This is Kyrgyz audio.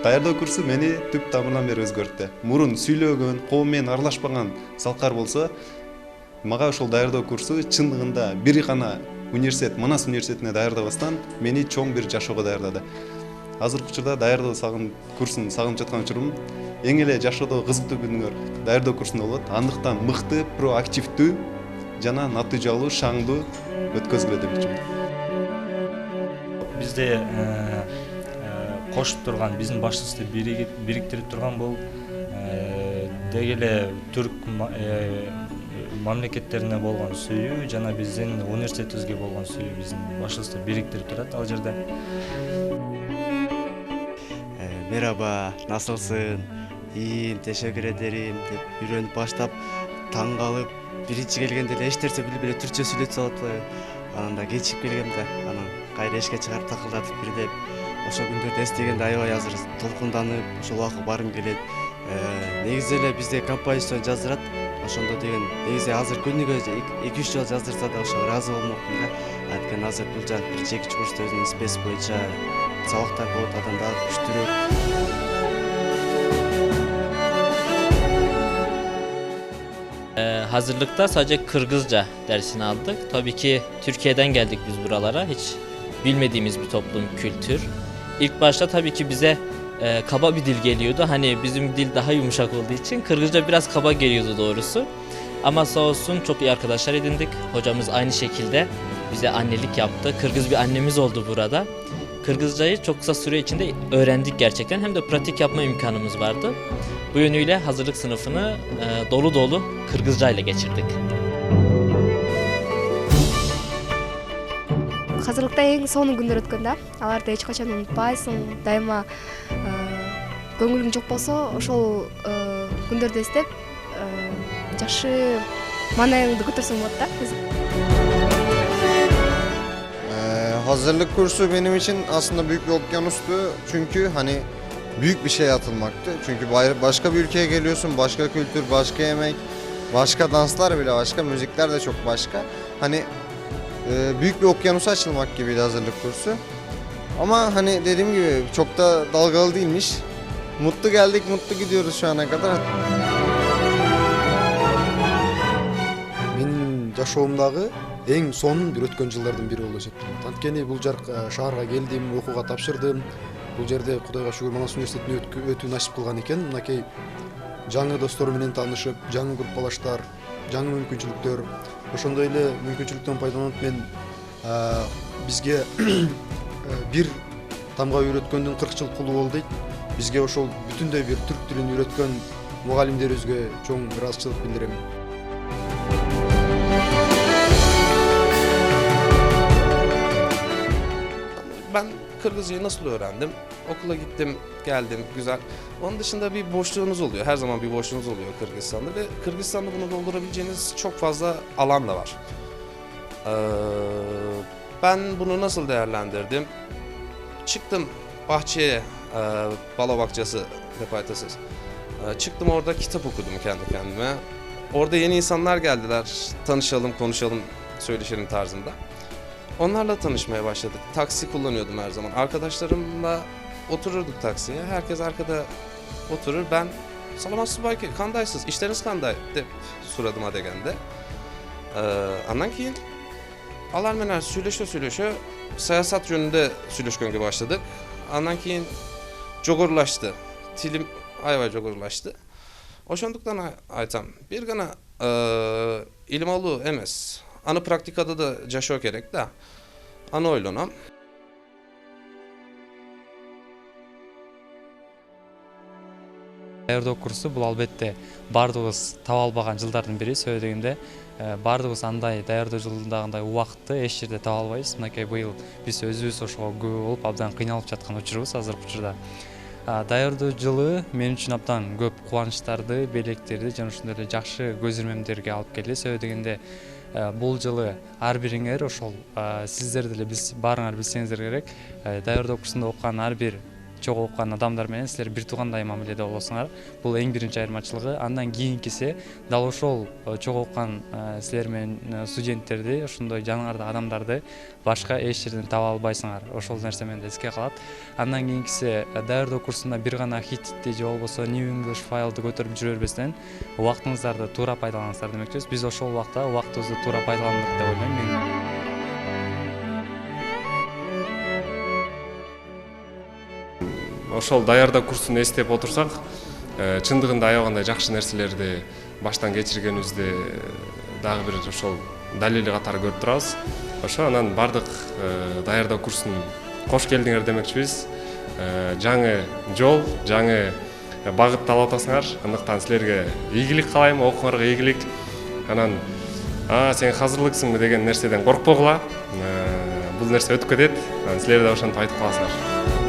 Даярдоо курсу мени түп тамырынан бери өзгөрттү. Мурун сүйлөгөн, коом менен аралашпаган залкар болсо, мага ошол даярдоо курсу чындыгында бир гана университет, Манас университетине даярдабастан мени чоң бир жашоого даярдады. Азыркы учурда даярдоо курсун сагынып жаткан учурум эң эле жашоодо кызыктуу күнүңөр даярдоо курсунда болот. Андыктан мыкты, проактивдүү жана натыйжалуу, шаңдуу өткөзгүлө деп ойлойм. Бизде кошуп турган, биздин башыбызды бириктирип турган бул деги эле түрк мамлекеттерине болгон сүйүү жана биздин университетибизге болгон сүйүү биздин башыбызды бириктирип турат ал жерде. Merhaba, nasılsın? İyiyim, teşekkür ederim деп үйрөнүп баштап, таң калып, биринчи келгенде эле эч нерсе билбей эле түркчө сүйлөтүп салат. Анан да кечип келгем да, анан кайра эшикке чыгарып такылдатып бир деп ошо күндөрдү эстегенде аябай азыр толкунданып, ошол убакыт барым келет. Негизи эле бизде композицион жаздырат. Ошондо деген негизи азыр күнүгө 2-3 жол жаздырса да ошого ыраазы болмокмун да. Анткени азыр бул жак бир жеки курста өзүнүн спец боюнча сабактар болот, андан дагы күчтүүрөөк. Hazırlıkta sadece Kırgızca dersini aldık. Tabii ki Türkiye'den geldik biz buralara. Hiç bilmediğimiz bir toplum, kültür. İlk başta tabii ki bize kaba bir dil geliyordu. Hani bizim dil daha yumuşak olduğu için Kırgızca biraz kaba geliyordu doğrusu. Ama sağ olsun çok iyi arkadaşlar edindik. Hocamız aynı şekilde bize annelik yaptı. Kırgız bir annemiz oldu burada. Kırgızcayı çok kısa süre içinde öğrendik gerçekten. Hem de pratik yapma imkanımız vardı. Bu yönüyle hazırlık sınıfını dolu dolu Kırgızca ile geçirdik. Hazırlıkta en son günler ötkөн да. Аларды эч качан унутпайсың. Дайыма көңүлүң жок болсо, ошол күндөрдү эстеп, жакшы маанайыңды көтөрсөң болот да. Hazırlık kursu benim için aslında büyük bir okyanustu. Çünkü hani büyük bir şey atılmaktı. Çünkü başka bir ülkeye geliyorsun, başka kültür, başka yemek, başka danslar bile başka, müzikler de çok başka. Hani büyük bir okyanusa açılmak gibiydi hazırlık kursu. Ama hani dediğim gibi çok da dalgalı değilmiş. Mutlu geldik, mutlu gidiyoruz şu ana kadar. Менин жашоомдагы эң сонун бир өткөн жылдардын бири болуп эсептейм. Анткени бул шаарга келдим, окууга тапшырдым. Бул жерде Кудайга шүгүр Манас университетине өтүү насип кылган экен. Мынакей жаңы достор менен таанышып, жаңы группалаштар, жаңы мүмкүнчүлүктөр. Ошондой эле мүмкүнчүлүктөн пайдаланып мен бизге бир тамга үйрөткөндүн 40 жыл кулу болду дейт. Бизге ошол бүтүндөй бир түрк тилин үйрөткөн мугалимдерибизге чоң ыраазычылык билдирем. Ben Kırgızcayı nasıl öğrendim? Okula gittim, geldim, güzel. Onun dışında bir boşluğunuz oluyor. Her zaman bir boşluğunuz oluyor Kırgızistan'da ve Kırgızistan'da bunu doldurabileceğiniz çok fazla alan da var. Ben bunu nasıl değerlendirdim? Çıktım bahçeye, balo bahçesi departasız. Çıktım orada kitap okudum kendi kendime. Orada yeni insanlar geldiler. Tanışalım, konuşalım, söyleşelim tarzında. Onlarla tanışmaya başladık. Taksi kullanıyordum her zaman. Arkadaşlarımla otururduk taksiye. Herkes arkada oturur. Ben "Salamat belki kandaysız, işleriniz kanday" dep suradıma degende. Andan keyin alar mener süйлөшө siyasat yönünde süйлөшкөнгө başladık. Andan keyin jogorlaştı. Tilim aябай jogorlaştı. Oşonduktan aytam. Bir gana ilim alуу emес. Anı praktikada da jaşoo керек да. Аны ойлонам. Даярдоо курсу бул албетте бардыгыбыз таба албаган жылдардын бири. Себеби дегенде бардыгыбыз андай даярдоо жылындагындай убакытты эч жерде таба албайбыз. Мынакей быйыл биз өзүбүз ошого күбө болуп абдан кыйналып жаткан учурубуз азыркы учурда. Даярдоо жылы мен үчүн абдан көп кубанычтарды, белектерди жана ошондой эле жакшы көз ирмемдерге алып келди. Себеби дегенде бул жылы ар бириңер ошол сиздер деле баарыңар билсеңиздер керек, даярдоо курсунда окуган ар бир чогуу окуган адамдар менен силер бир туугандай мамиледе болосуңар. Бул эң биринчи айырмачылыгы. Андан кийинкиси дал ошол чогуу окуган силер менен студенттерди, ошондой жаныңарда адамдарды башка эч жерден таба албайсыңар. Ошол нерсе менде эске калат. Андан кийинкиси даярдоо курсунда бир гана хитти же болбосо New English файлды көтөрүп жүрө бербестен убактыңыздарды туура пайдаланыңыздар демекчибиз. Биз ошол убакта убактыбызды туура пайдаландык деп ойлойм мен. Ошол даярдоо курсун эстеп отурсак, чындыгында аябагандай жакшы нерселерди баштан кечиргенибизди дагы бир ошол далили катары көрүп турабыз. Ошо анан бардык даярдоо курсун кош келдиңер демекчибиз. Жаңы жол, жаңы багыт талап атасыңар. Андыктан силерге ийгилик каалайм, окууңарга ийгилик. Анан сен азырлыксыңбы деген нерседен коркпогула. Бул нерсе өтүп кетет. Силер да ошентип айтып каласыңар.